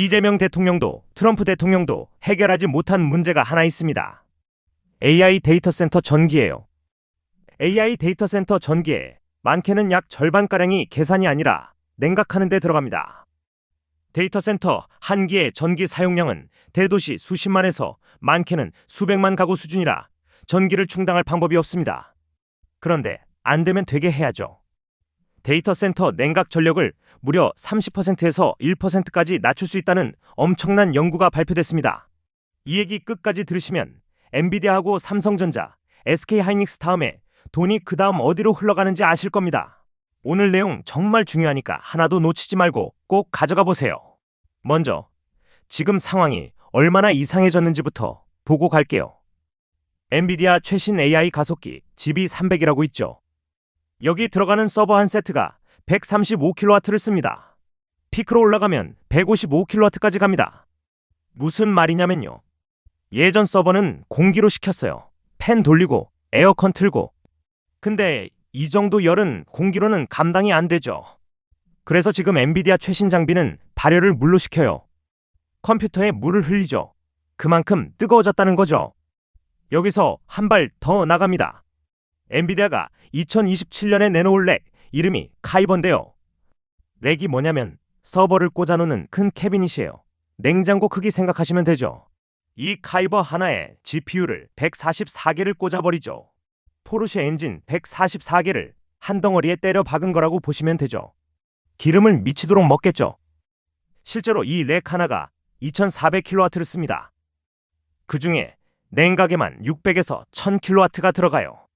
이재명 대통령도 트럼프 대통령도 해결하지 못한 문제가 하나 있습니다. AI 데이터 센터 전기예요. AI 데이터 센터 전기에 많게는 약 절반가량이 계산이 아니라 냉각하는 데 들어갑니다. 데이터 센터 한 기의 전기 사용량은 대도시 수십만에서 많게는 수백만 가구 수준이라 전기를 충당할 방법이 없습니다. 그런데 안 되면 되게 해야죠. 데이터 센터 냉각 전력을 무려 30%에서 1%까지 낮출 수 있다는 엄청난 연구가 발표됐습니다. 이 얘기 끝까지 들으시면 엔비디아하고 삼성전자, SK하이닉스 다음에 돈이 그 다음 어디로 흘러가는지 아실 겁니다. 오늘 내용 정말 중요하니까 하나도 놓치지 말고 꼭 가져가 보세요. 먼저 지금 상황이 얼마나 이상해졌는지부터 보고 갈게요. 엔비디아 최신 AI 가속기 GB300이라고 있죠. 여기 들어가는 서버 한 세트가 135kW를 씁니다. 피크로 올라가면 155kW까지 갑니다. 무슨 말이냐면요. 예전 서버는 공기로 시켰어요. 팬 돌리고 에어컨 틀고. 근데 이 정도 열은 공기로는 감당이 안 되죠. 그래서 지금 엔비디아 최신 장비는 발열을 물로 시켜요. 컴퓨터에 물을 흘리죠. 그만큼 뜨거워졌다는 거죠. 여기서 한 발 더 나갑니다. 엔비디아가 2027년에 내놓을 렉, 이름이 카이버인데요. 렉이 뭐냐면 서버를 꽂아놓는 큰 캐비닛이에요. 냉장고 크기 생각하시면 되죠. 이 카이버 하나에 GPU를 144개를 꽂아버리죠. 포르쉐 엔진 144개를 한 덩어리에 때려 박은 거라고 보시면 되죠. 기름을 미치도록 먹겠죠. 실제로 이 렉 하나가 2400kW를 씁니다. 그 중에 냉각에만 600에서 1000kW가 들어가요.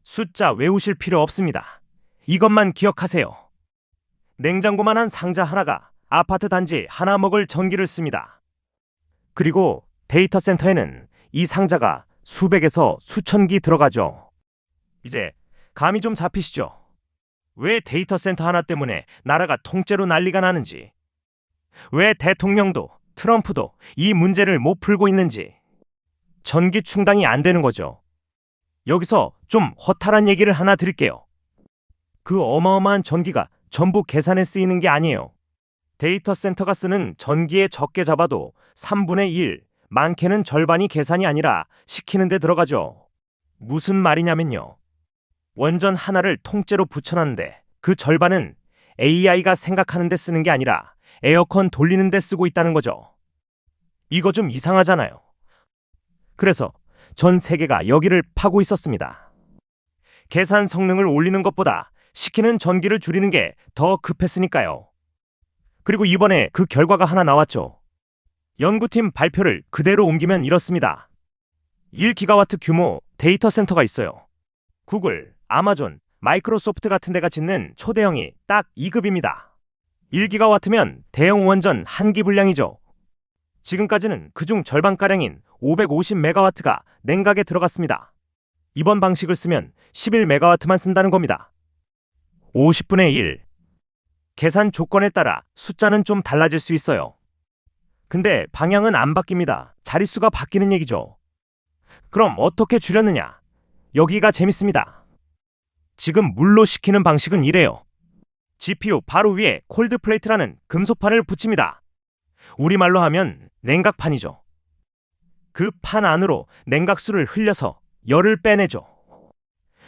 숫자 외우실 필요 없습니다. 이것만 기억하세요. 냉장고만한 상자 하나가 아파트 단지 하나 먹을 전기를 씁니다. 그리고 데이터 센터에는 이 상자가 수백에서 수천 기 들어가죠. 이제 감이 좀 잡히시죠? 왜 데이터 센터 하나 때문에 나라가 통째로 난리가 나는지, 왜 대통령도 트럼프도 이 문제를 못 풀고 있는지. 전기 충당이 안 되는 거죠. 여기서 좀 허탈한 얘기를 하나 드릴게요. 그 어마어마한 전기가 전부 계산에 쓰이는 게 아니에요. 데이터 센터가 쓰는 전기에 적게 잡아도 3분의 1, 많게는 절반이 계산이 아니라 시키는 데 들어가죠. 무슨 말이냐면요. 원전 하나를 통째로 붙여놨는데 그 절반은 AI가 생각하는 데 쓰는 게 아니라 에어컨 돌리는 데 쓰고 있다는 거죠. 이거 좀 이상하잖아요. 그래서 전 세계가 여기를 파고 있었습니다. 계산 성능을 올리는 것보다 시키는 전기를 줄이는 게 더 급했으니까요. 그리고 이번에 그 결과가 하나 나왔죠. 연구팀 발표를 그대로 옮기면 이렇습니다. 1기가와트 규모 데이터 센터가 있어요. 구글, 아마존, 마이크로소프트 같은 데가 짓는 초대형이 딱 2급입니다. 1기가와트면 대형 원전 한 기 분량이죠. 지금까지는 그중 절반가량인 550메가와트가 냉각에 들어갔습니다. 이번 방식을 쓰면 11메가와트만 쓴다는 겁니다. 50분의 1. 계산 조건에 따라 숫자는 좀 달라질 수 있어요. 근데 방향은 안 바뀝니다. 자릿수가 바뀌는 얘기죠. 그럼 어떻게 줄였느냐? 여기가 재밌습니다. 지금 물로 식히는 방식은 이래요. GPU 바로 위에 콜드 플레이트라는 금속판을 붙입니다. 우리말로 하면 냉각판이죠. 그 판 안으로 냉각수를 흘려서 열을 빼내죠.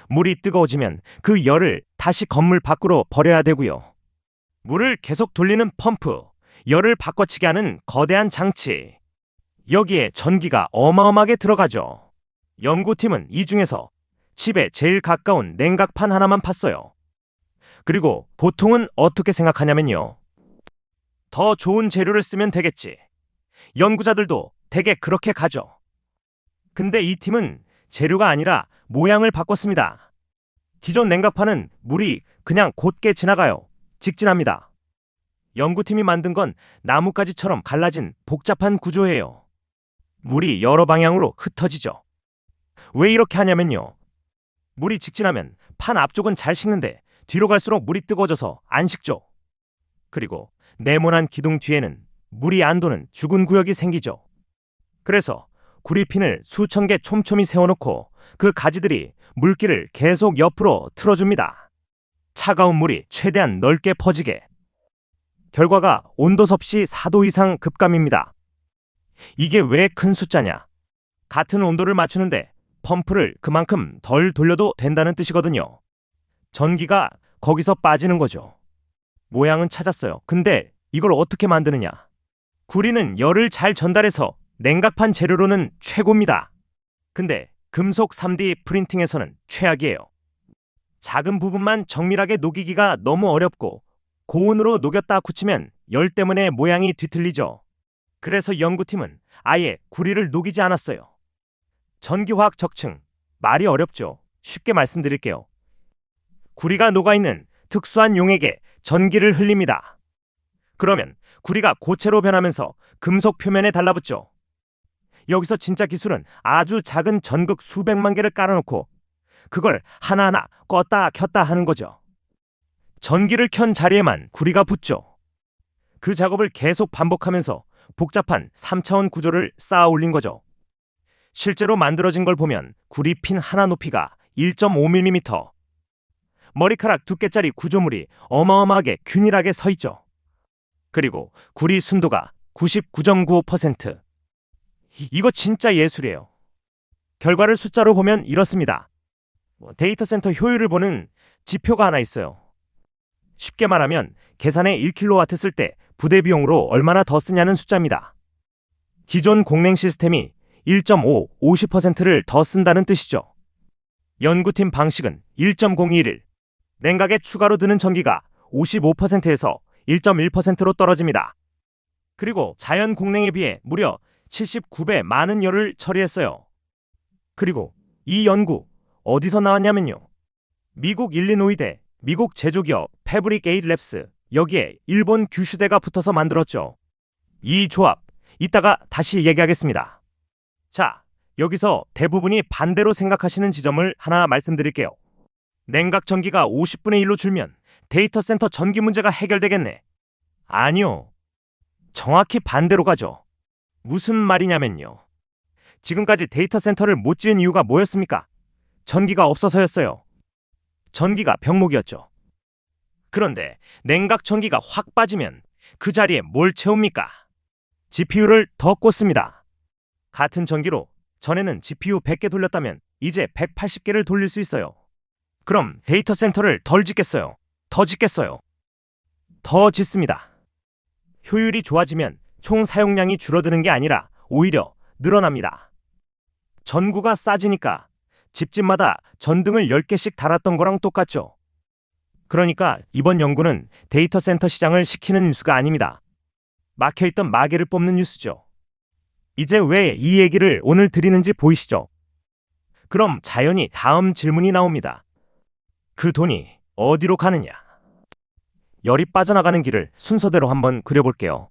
물이 뜨거워지면 그 열을 다시 건물 밖으로 버려야 되고요. 물을 계속 돌리는 펌프, 열을 바꿔치게 하는 거대한 장치. 여기에 전기가 어마어마하게 들어가죠. 연구팀은 이 중에서 집에 제일 가까운 냉각판 하나만 팠어요. 그리고 보통은 어떻게 생각하냐면요. 더 좋은 재료를 쓰면 되겠지. 연구자들도 대개 그렇게 가죠. 근데 이 팀은 재료가 아니라 모양을 바꿨습니다. 기존 냉각판은 물이 그냥 곧게 지나가요. 직진합니다. 연구팀이 만든 건 나뭇가지처럼 갈라진 복잡한 구조예요. 물이 여러 방향으로 흩어지죠. 왜 이렇게 하냐면요. 물이 직진하면 판 앞쪽은 잘 식는데 뒤로 갈수록 물이 뜨거워져서 안 식죠. 그리고 네모난 기둥 뒤에는 물이 안 도는 죽은 구역이 생기죠. 그래서 구리핀을 수천 개 촘촘히 세워놓고 그 가지들이 물기를 계속 옆으로 틀어줍니다. 차가운 물이 최대한 넓게 퍼지게. 결과가 온도 섭씨 4도 이상 급감입니다. 이게 왜 큰 숫자냐? 같은 온도를 맞추는데 펌프를 그만큼 덜 돌려도 된다는 뜻이거든요. 전기가 거기서 빠지는 거죠. 모양은 찾았어요. 근데 이걸 어떻게 만드느냐? 구리는 열을 잘 전달해서 냉각판 재료로는 최고입니다. 근데 금속 3D 프린팅에서는 최악이에요. 작은 부분만 정밀하게 녹이기가 너무 어렵고 고온으로 녹였다 굳히면 열 때문에 모양이 뒤틀리죠. 그래서 연구팀은 아예 구리를 녹이지 않았어요. 전기화학 적층, 말이 어렵죠. 쉽게 말씀드릴게요. 구리가 녹아있는 특수한 용액에 전기를 흘립니다. 그러면 구리가 고체로 변하면서 금속 표면에 달라붙죠. 여기서 진짜 기술은 아주 작은 전극 수백만 개를 깔아놓고 그걸 하나하나 껐다 켰다 하는 거죠. 전기를 켠 자리에만 구리가 붙죠. 그 작업을 계속 반복하면서 복잡한 3차원 구조를 쌓아 올린 거죠. 실제로 만들어진 걸 보면 구리 핀 하나 높이가 1.5mm, 머리카락 두께짜리 구조물이 어마어마하게 균일하게 서 있죠. 그리고 구리 순도가 99.95%. 이거 진짜 예술이에요. 결과를 숫자로 보면 이렇습니다. 데이터 센터 효율을 보는 지표가 하나 있어요. 쉽게 말하면 계산에 1kW 쓸 때 부대 비용으로 얼마나 더 쓰냐는 숫자입니다. 기존 공냉 시스템이 1.5, 50%를 더 쓴다는 뜻이죠. 연구팀 방식은 1.021, 냉각에 추가로 드는 전기가 55%에서 1.1%로 떨어집니다. 그리고 자연 공냉에 비해 무려 79배 많은 열을 처리했어요. 그리고 이 연구 어디서 나왔냐면요. 미국 일리노이대, 미국 제조기업 패브릭 에이드 랩스, 여기에 일본 규슈대가 붙어서 만들었죠. 이 조합, 이따가 다시 얘기하겠습니다. 자, 여기서 대부분이 반대로 생각하시는 지점을 하나 말씀드릴게요. 냉각 전기가 50분의 1로 줄면 데이터 센터 전기 문제가 해결되겠네. 아니요. 정확히 반대로 가죠. 무슨 말이냐면요. 지금까지 데이터 센터를 못 지은 이유가 뭐였습니까? 전기가 없어서였어요. 전기가 병목이었죠. 그런데 냉각 전기가 확 빠지면 그 자리에 뭘 채웁니까? GPU를 더 꽂습니다. 같은 전기로 전에는 GPU 100개 돌렸다면 이제 180개를 돌릴 수 있어요. 그럼 데이터 센터를 덜 짓겠어요? 더 짓겠어요? 더 짓습니다. 효율이 좋아지면 총 사용량이 줄어드는 게 아니라 오히려 늘어납니다. 전구가 싸지니까 집집마다 전등을 10개씩 달았던 거랑 똑같죠. 그러니까 이번 연구는 데이터 센터 시장을 식히는 뉴스가 아닙니다. 막혀있던 마개를 뽑는 뉴스죠. 이제 왜 이 얘기를 오늘 드리는지 보이시죠? 그럼 자연히 다음 질문이 나옵니다. 그 돈이 어디로 가느냐? 열이 빠져나가는 길을 순서대로 한번 그려볼게요.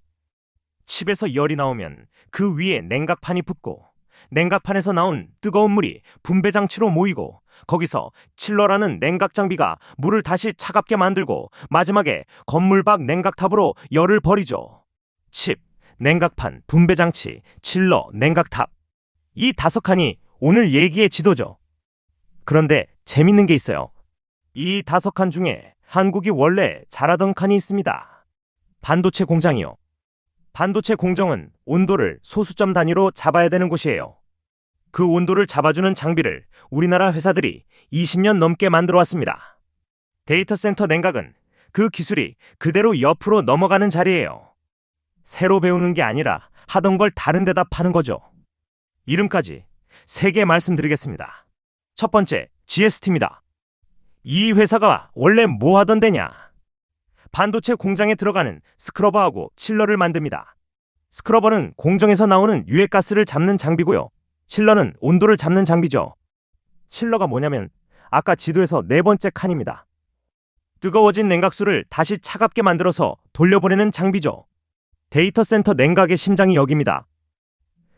칩에서 열이 나오면 그 위에 냉각판이 붙고 냉각판에서 나온 뜨거운 물이 분배장치로 모이고 거기서 칠러라는 냉각 장비가 물을 다시 차갑게 만들고 마지막에 건물 밖 냉각탑으로 열을 버리죠. 칩, 냉각판, 분배장치, 칠러, 냉각탑. 이 5칸이 오늘 얘기의 지도죠. 그런데 재밌는 게 있어요. 이 5칸 중에 한국이 원래 잘하던 칸이 있습니다. 반도체 공장이요. 반도체 공정은 온도를 소수점 단위로 잡아야 되는 곳이에요. 그 온도를 잡아주는 장비를 우리나라 회사들이 20년 넘게 만들어 왔습니다. 데이터 센터 냉각은 그 기술이 그대로 옆으로 넘어가는 자리예요. 새로 배우는 게 아니라 하던 걸 다른 데다 파는 거죠. 이름까지 3개 말씀드리겠습니다. 첫 번째, GST입니다. 이 회사가 원래 뭐 하던 데냐? 반도체 공장에 들어가는 스크러버하고 칠러를 만듭니다. 스크러버는 공정에서 나오는 유해가스를 잡는 장비고요. 칠러는 온도를 잡는 장비죠. 칠러가 뭐냐면 아까 지도에서 4번째 칸입니다. 뜨거워진 냉각수를 다시 차갑게 만들어서 돌려보내는 장비죠. 데이터 센터 냉각의 심장이 여기입니다.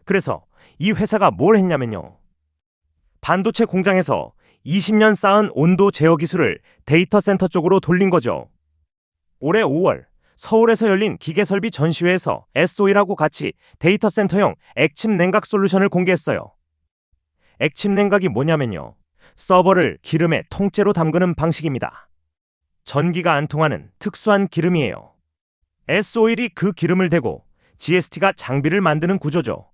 그래서 이 회사가 뭘 했냐면요. 반도체 공장에서 20년 쌓은 온도 제어 기술을 데이터 센터 쪽으로 돌린 거죠. 올해 5월 서울에서 열린 기계설비 전시회에서 SOE라고 같이 데이터 센터용 액침 냉각 솔루션을 공개했어요. 액침 냉각이 뭐냐면요. 서버를 기름에 통째로 담그는 방식입니다. 전기가 안 통하는 특수한 기름이에요. S-오일이 그 기름을 대고 GST가 장비를 만드는 구조죠.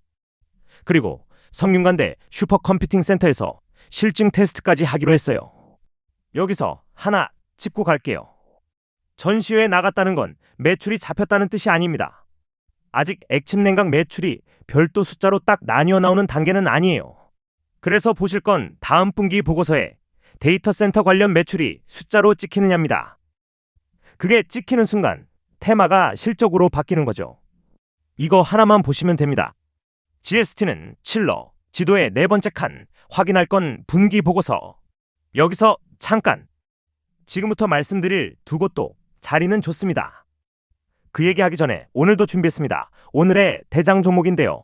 그리고 성균관대 슈퍼컴퓨팅 센터에서 실증 테스트까지 하기로 했어요. 여기서 하나 짚고 갈게요. 전시회에 나갔다는 건 매출이 잡혔다는 뜻이 아닙니다. 아직 액침 냉각 매출이 별도 숫자로 딱 나뉘어 나오는 단계는 아니에요. 그래서 보실 건 다음 분기 보고서에 데이터 센터 관련 매출이 숫자로 찍히느냐입니다. 그게 찍히는 순간 테마가 실적으로 바뀌는 거죠. 이거 하나만 보시면 됩니다. GST는 칠러, 지도의 네 번째 칸, 확인할 건 분기 보고서. 여기서 잠깐! 지금부터 말씀드릴 두 곳도 자리는 좋습니다. 그 얘기하기 전에 오늘도 준비했습니다. 오늘의 대장 종목인데요.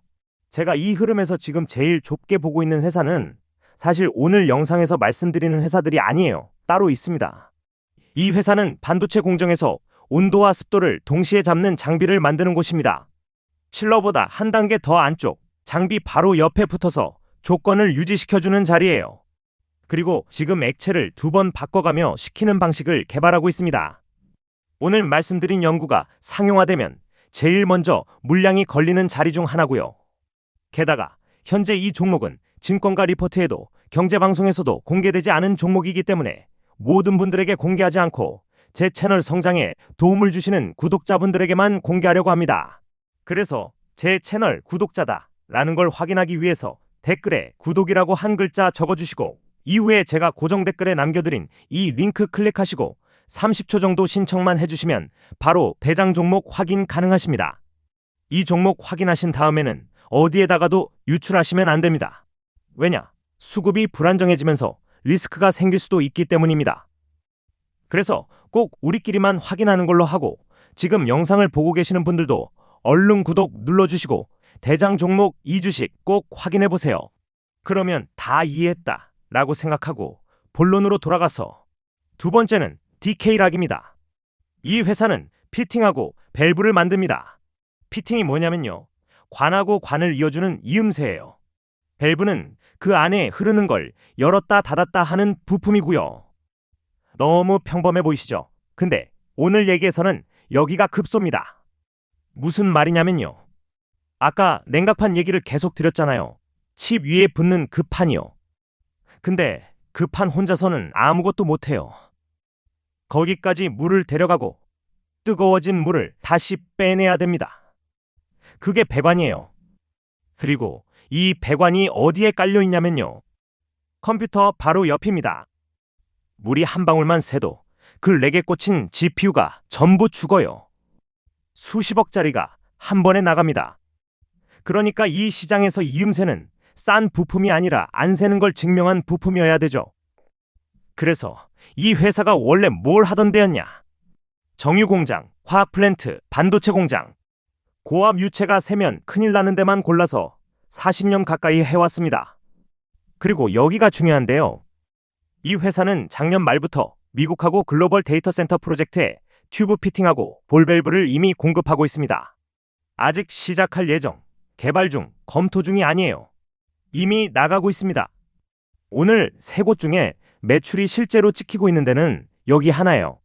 제가 이 흐름에서 지금 제일 좁게 보고 있는 회사는 사실 오늘 영상에서 말씀드리는 회사들이 아니에요. 따로 있습니다. 이 회사는 반도체 공정에서 온도와 습도를 동시에 잡는 장비를 만드는 곳입니다. 칠러보다 한 단계 더 안쪽, 장비 바로 옆에 붙어서 조건을 유지시켜주는 자리예요. 그리고 지금 액체를 두 번 바꿔가며 식히는 방식을 개발하고 있습니다. 오늘 말씀드린 연구가 상용화되면 제일 먼저 물량이 걸리는 자리 중 하나고요. 게다가 현재 이 종목은 증권가 리포트에도 경제방송에서도 공개되지 않은 종목이기 때문에 모든 분들에게 공개하지 않고 제 채널 성장에 도움을 주시는 구독자분들에게만 공개하려고 합니다. 그래서 제 채널 구독자다 라는 걸 확인하기 위해서 댓글에 구독이라고 한 글자 적어주시고 이후에 제가 고정 댓글에 남겨드린 이 링크 클릭하시고 30초 정도 신청만 해주시면 바로 대장 종목 확인 가능하십니다. 이 종목 확인하신 다음에는 어디에다가도 유출하시면 안 됩니다. 왜냐? 수급이 불안정해지면서 리스크가 생길 수도 있기 때문입니다. 그래서 꼭 우리끼리만 확인하는 걸로 하고 지금 영상을 보고 계시는 분들도 얼른 구독 눌러주시고 대장 종목 이 주식 꼭 확인해보세요. 그러면 다 이해했다 라고 생각하고 본론으로 돌아가서 두 번째는 DK락입니다. 이 회사는 피팅하고 밸브를 만듭니다. 피팅이 뭐냐면요. 관하고 관을 이어주는 이음새예요. 밸브는 그 안에 흐르는 걸 열었다 닫았다 하는 부품이고요. 너무 평범해 보이시죠? 근데 오늘 얘기에서는 여기가 급소입니다. 무슨 말이냐면요. 아까 냉각판 얘기를 계속 드렸잖아요. 칩 위에 붙는 그 판이요. 근데 그 판 혼자서는 아무것도 못해요. 거기까지 물을 데려가고 뜨거워진 물을 다시 빼내야 됩니다. 그게 배관이에요. 그리고 이 배관이 어디에 깔려 있냐면요. 컴퓨터 바로 옆입니다. 물이 한 방울만 새도 그 렉에 꽂힌 GPU가 전부 죽어요. 수십억짜리가 한 번에 나갑니다. 그러니까 이 시장에서 이음새는 싼 부품이 아니라 안 새는 걸 증명한 부품이어야 되죠. 그래서 이 회사가 원래 뭘 하던 데였냐? 정유공장, 화학플랜트, 반도체 공장. 고압 유체가 새면 큰일 나는 데만 골라서 40년 가까이 해왔습니다. 그리고 여기가 중요한데요. 이 회사는 작년 말부터 미국하고 글로벌 데이터 센터 프로젝트에 튜브 피팅하고 볼밸브를 이미 공급하고 있습니다. 아직 시작할 예정, 개발 중, 검토 중이 아니에요. 이미 나가고 있습니다. 오늘 세 곳 중에 매출이 실제로 찍히고 있는 데는 여기 하나예요.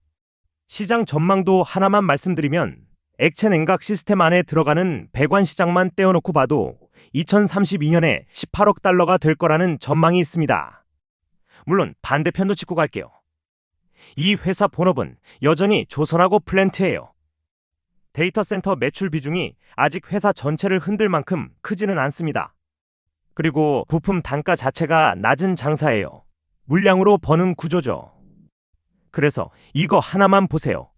시장 전망도 하나만 말씀드리면 액체 냉각 시스템 안에 들어가는 배관 시장만 떼어놓고 봐도 2032년에 18억 달러가 될 거라는 전망이 있습니다. 물론 반대편도 짚고 갈게요. 이 회사 본업은 여전히 조선하고 플랜트예요. 데이터 센터 매출 비중이 아직 회사 전체를 흔들 만큼 크지는 않습니다. 그리고 부품 단가 자체가 낮은 장사예요. 물량으로 버는 구조죠. 그래서 이거 하나만 보세요.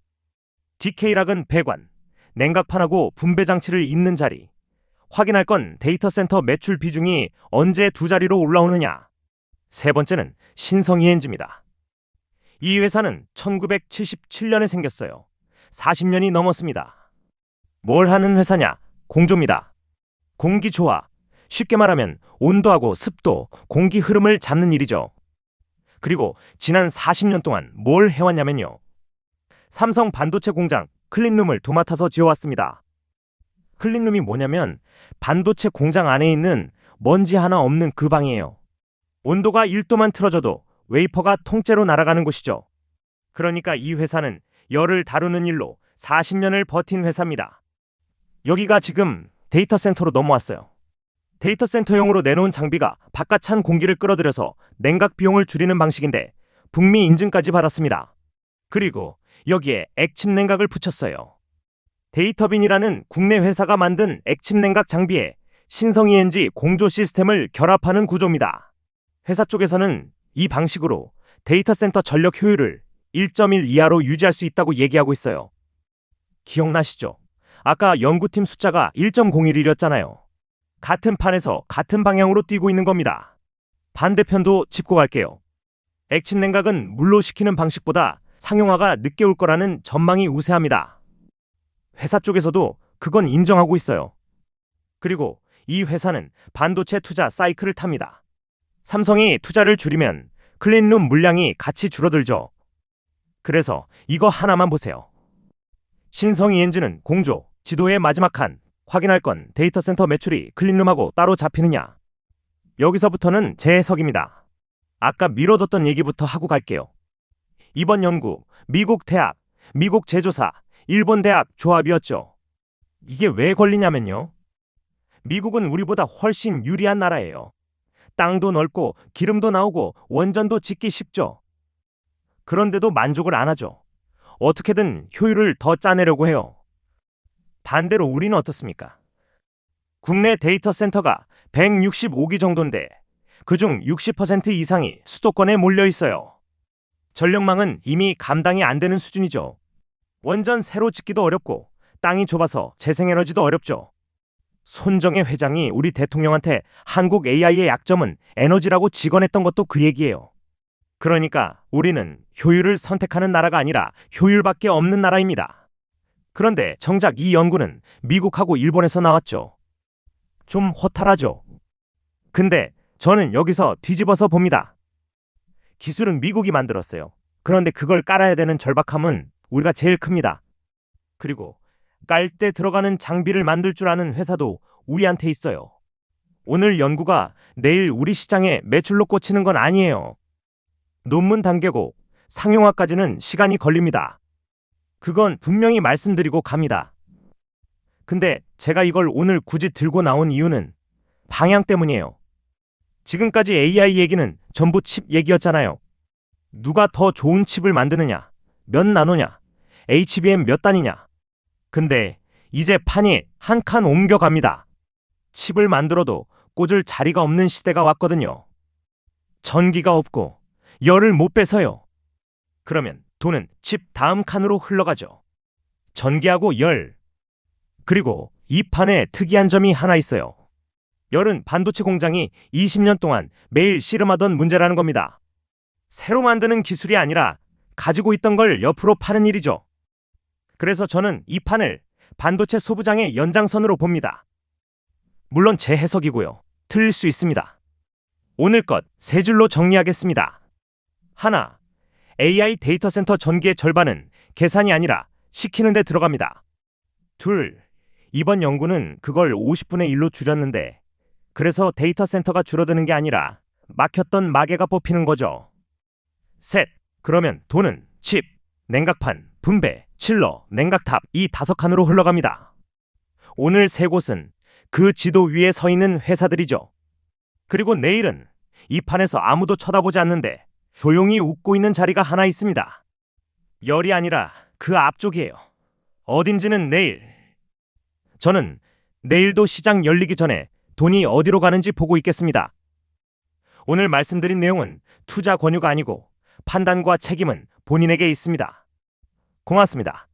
DK락은 배관, 냉각판하고 분배 장치를 잇는 자리. 확인할 건 데이터 센터 매출 비중이 언제 두 자리로 올라오느냐. 세 번째는 신성ENG입니다. 이 회사는 1977년에 생겼어요. 40년이 넘었습니다. 뭘 하는 회사냐? 공조입니다. 공기 조화. 쉽게 말하면 온도하고 습도, 공기 흐름을 잡는 일이죠. 그리고 지난 40년 동안 뭘 해왔냐면요. 삼성 반도체 공장 클린룸을 도맡아서 지어왔습니다. 클린룸이 뭐냐면 반도체 공장 안에 있는 먼지 하나 없는 그 방이에요. 온도가 1도만 틀어져도 웨이퍼가 통째로 날아가는 곳이죠. 그러니까 이 회사는 열을 다루는 일로 40년을 버틴 회사입니다. 여기가 지금 데이터 센터로 넘어왔어요. 데이터 센터용으로 내놓은 장비가 바깥 찬 공기를 끌어들여서 냉각 비용을 줄이는 방식인데 북미 인증까지 받았습니다. 그리고 여기에 액침 냉각을 붙였어요. 데이터빈이라는 국내 회사가 만든 액침 냉각 장비에 신성 ENG 공조 시스템을 결합하는 구조입니다. 회사 쪽에서는 이 방식으로 데이터 센터 전력 효율을 1.1 이하로 유지할 수 있다고 얘기하고 있어요. 기억나시죠? 아까 연구팀 숫자가 1.01이었잖아요. 같은 판에서 같은 방향으로 뛰고 있는 겁니다. 반대편도 짚고 갈게요. 액침 냉각은 물로 식히는 방식보다 상용화가 늦게 올 거라는 전망이 우세합니다. 회사 쪽에서도 그건 인정하고 있어요. 그리고 이 회사는 반도체 투자 사이클을 탑니다. 삼성이 투자를 줄이면 클린룸 물량이 같이 줄어들죠. 그래서 이거 하나만 보세요. 신성 ENG는 공조, 지도의 마지막 칸, 확인할 건 데이터 센터 매출이 클린룸하고 따로 잡히느냐. 여기서부터는 제 해석입니다. 아까 미뤄뒀던 얘기부터 하고 갈게요. 이번 연구, 미국 대학, 미국 제조사, 일본 대학 조합이었죠. 이게 왜 걸리냐면요. 미국은 우리보다 훨씬 유리한 나라예요. 땅도 넓고 기름도 나오고 원전도 짓기 쉽죠. 그런데도 만족을 안 하죠. 어떻게든 효율을 더 짜내려고 해요. 반대로 우리는 어떻습니까? 국내 데이터 센터가 165기 정도인데 그중 60% 이상이 수도권에 몰려 있어요. 전력망은 이미 감당이 안 되는 수준이죠. 원전 새로 짓기도 어렵고 땅이 좁아서 재생에너지도 어렵죠. 손정혜 회장이 우리 대통령한테 한국 AI의 약점은 에너지라고 직언했던 것도 그 얘기예요. 그러니까 우리는 효율을 선택하는 나라가 아니라 효율밖에 없는 나라입니다. 그런데 정작 이 연구는 미국하고 일본에서 나왔죠. 좀 허탈하죠. 근데 저는 여기서 뒤집어서 봅니다. 기술은 미국이 만들었어요. 그런데 그걸 깔아야 되는 절박함은 우리가 제일 큽니다. 그리고 깔 때 들어가는 장비를 만들 줄 아는 회사도 우리한테 있어요. 오늘 연구가 내일 우리 시장에 매출로 꽂히는 건 아니에요. 논문 단계고 상용화까지는 시간이 걸립니다. 그건 분명히 말씀드리고 갑니다. 근데 제가 이걸 오늘 굳이 들고 나온 이유는 방향 때문이에요. 지금까지 AI 얘기는 전부 칩 얘기였잖아요. 누가 더 좋은 칩을 만드느냐, 몇 나노냐, HBM 몇 단이냐. 근데 이제 판이 한 칸 옮겨갑니다. 칩을 만들어도 꽂을 자리가 없는 시대가 왔거든요. 전기가 없고 열을 못 빼서요. 그러면 돈은 칩 다음 칸으로 흘러가죠. 전기하고 열. 그리고 이 판에 특이한 점이 하나 있어요. 열은 반도체 공장이 20년 동안 매일 씨름하던 문제라는 겁니다. 새로 만드는 기술이 아니라 가지고 있던 걸 옆으로 파는 일이죠. 그래서 저는 이 판을 반도체 소부장의 연장선으로 봅니다. 물론 제 해석이고요. 틀릴 수 있습니다. 오늘 것 세 줄로 정리하겠습니다. 하나, AI 데이터 센터 전기의 절반은 계산이 아니라 시키는 데 들어갑니다. 둘, 이번 연구는 그걸 50분의 1로 줄였는데 그래서 데이터 센터가 줄어드는 게 아니라 막혔던 마개가 뽑히는 거죠. 셋, 그러면 돈은 칩, 냉각판, 분배, 칠러, 냉각탑 이 5칸으로 흘러갑니다. 오늘 세 곳은 그 지도 위에 서 있는 회사들이죠. 그리고 내일은 이 판에서 아무도 쳐다보지 않는데 조용히 웃고 있는 자리가 하나 있습니다. 열이 아니라 그 앞쪽이에요. 어딘지는 내일. 저는 내일도 시장 열리기 전에 돈이 어디로 가는지 보고 있겠습니다. 오늘 말씀드린 내용은 투자 권유가 아니고 판단과 책임은 본인에게 있습니다. 고맙습니다.